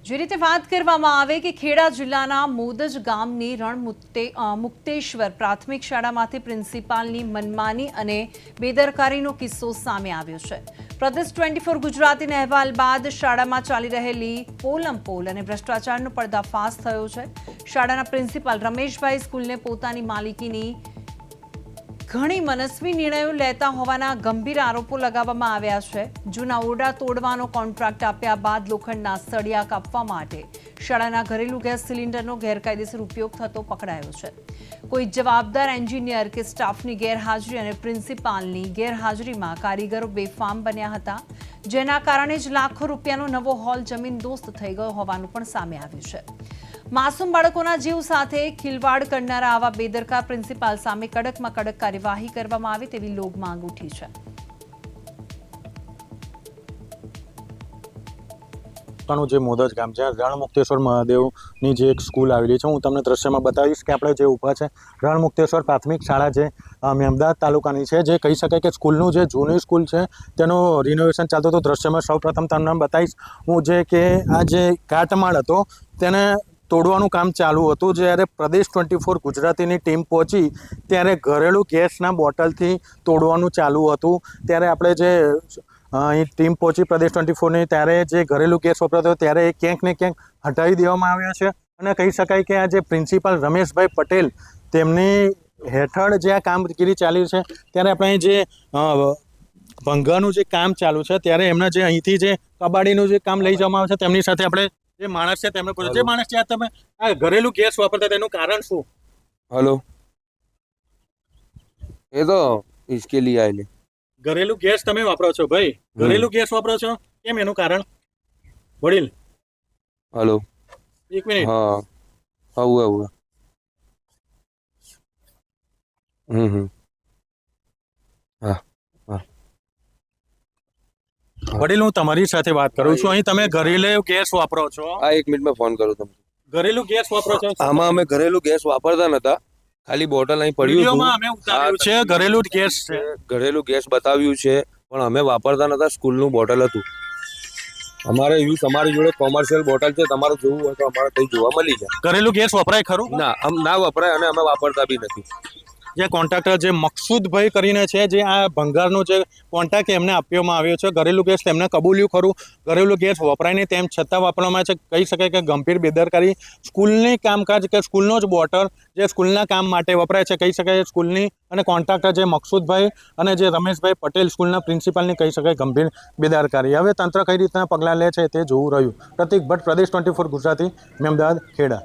જે રીતે વાત કરવામાં આવે કે ખેડા જિલ્લાના મોદજ ગામની મુક્તેશ્વર પ્રાથમિક શાળામાંથી પ્રિન્સિપાલની મનમાની અને બેદરકારીનો કિસ્સો સામે આવ્યો છે। પ્રદેશ 24 ગુજરાતીના અહેવાલ બાદ શાળામાં ચાલી રહેલી પોલમપોલ અને ભ્રષ્ટાચારનો પર્દાફાશ થયો છે। શાળાના પ્રિન્સિપાલ રમેશભાઈ સ્કૂલને પોતાની માલિકીની ઘણી મનસ્વી નિર્ણયો લેતા હોવાના ગંભીર આરોપો લગાવવામાં આવ્યા છે। જૂના ઓરડા તોડવાનો કોન્ટ્રાક્ટ આપ્યા બાદ લોખંડના સળિયા કાપવા માટે શાળાના ઘરેલું ગેસ સિલિન્ડરનો ગેરકાયદેસર ઉપયોગ થતો પકડાયો છે। કોઈ જવાબદાર એન્જિનિયર કે સ્ટાફની ગેરહાજરી અને પ્રિન્સિપાલની ગેરહાજરીમાં કારીગરો બેફામ બન્યા હતા, જેના કારણે જ લાખો રૂપિયાનો નવો હોલ જમીનદોસ્ત થઈ ગયો હોવાનું પણ સામે આવ્યું છે। માસૂમ બાળકોના જીવ સાથે ખિલવાડ કરનારા આવા બેદરકાર પ્રિન્સિપાલ સામે કડકમાં કડક કાર્યવાહી કરવામાં આવે તેવી લોક માંગ ઉઠી છે। જે મોદજ ગામ છે, રણમુક્તેશ્વર મહાદેવની જે એક સ્કૂલ આવેલી છે, હું તમને દ્રશ્યમાં બતાવીશ કે આપણે જે ઊભા છે રણમુક્તેશ્વર પ્રાથમિક શાળા જે મેમદાદ તાલુકાની છે, જે કહી શકાય કે સ્કૂલનું જે જૂની સ્કૂલ છે તેનું રિનોવેશન ચાલતું હતું। દ્રશ્યમાં સૌપ્રથમ તમને બતાવીશ હું જે કે આ જે કાટમાળ હતો તેને તોડવાનું કામ ચાલુ હતું। જ્યારે પ્રદેશ 24 ગુજરાતીની ટીમ પહોંચી ત્યારે ઘરેલું ગેસના બોટલથી તોડવાનું ચાલુ હતું। ત્યારે આપણે જે અહીં ટીમ પહોંચી પ્રદેશ 24ની ત્યારે જે ઘરેલું ગેસ વપરાતો ત્યારે એ ક્યાંક ને ક્યાંક હટાવી દેવામાં આવ્યા છે અને કહી શકાય કે આ જે પ્રિન્સિપાલ રમેશભાઈ પટેલ તેમની હેઠળ જે આ કામગીરી ચાલી છે ત્યારે આપણે અહીં જે ભંગાનું જે કામ ચાલુ છે ત્યારે એમના જે અહીંથી જે કબાડીનું જે કામ લઈ જવામાં આવે છે તેમની સાથે આપણે જે માણસ છે તેમને પૂછે, જે માણસ છે તમે આ ઘરેલું ગેસ વાપરતા તેનું કારણ શું? हेलो, ये तो इसके लिए आए ले। ઘરેલું ગેસ તમે વાપરો છો ભાઈ, ઘરેલું ગેસ વાપરો છો કેમ એનું કારણ? વડીલ हेलो, એક મિનિટ, हाँ हाँ हुआ हाँ हाँ વડીલ હું તમારી સાથે વાત કરું છું। અહીં તમે ઘરેલું ગેસ વાપરો છો, हाँ 1 मिनट में फोन करूँ तुम। ઘરેલું ગેસ વાપરો છો? આમાં અમે ઘરેલું ગેસ વાપરતા નતા, ખાલી બોટલ અહીં પડ્યું વિડીયોમાં હતું। અમે ઉતાર્યું છે ઘરેલું ગેસ છે, ઘરેલું ગેસ બતાવ્યું છે પણ અમે વાપરતા નતા, સ્કૂલનું બોટલ હતું। અમારે યુઝ તમારી જોડે કોમર્શિયલ બોટલ છે, તમારે જોવું હોય તો અમારે ત્યાં જોવા મળી જાય। ઘરેલું ગેસ વપરાય ખરું? ના વપરાય અને અમે વાપરતા બી નથી। જે કોન્ટ્રાક્ટર જે મકસૂદભાઈ કરીને છે, જે આ ભંગારનો જે કોન્ટ્રાક્ટ એમને આપવામાં આવ્યો છે, ઘરેલું ગેસ તેમને કબૂલ્યું ખરું, ઘરેલું ગેસ વપરાય નહીં તેમ છતાં વાપરવામાં આવે છે। કહી શકાય કે ગંભીર બેદરકારી, સ્કૂલની કામકાજ કે સ્કૂલનો જ બોટલ જે સ્કૂલના કામ માટે વપરાય છે, કહી શકાય સ્કૂલની અને કોન્ટ્રાક્ટર જે મકસૂદભાઈ અને જે રમેશભાઈ પટેલ સ્કૂલના પ્રિન્સિપાલની કહી શકાય ગંભીર બેદરકારી। હવે તંત્ર કઈ રીતના પગલાં લે છે તે જોવું રહ્યું। પ્રતિક ભટ્ટ, પ્રદેશ 24 ગુજરાતી, મેમદાદ, ખેડા।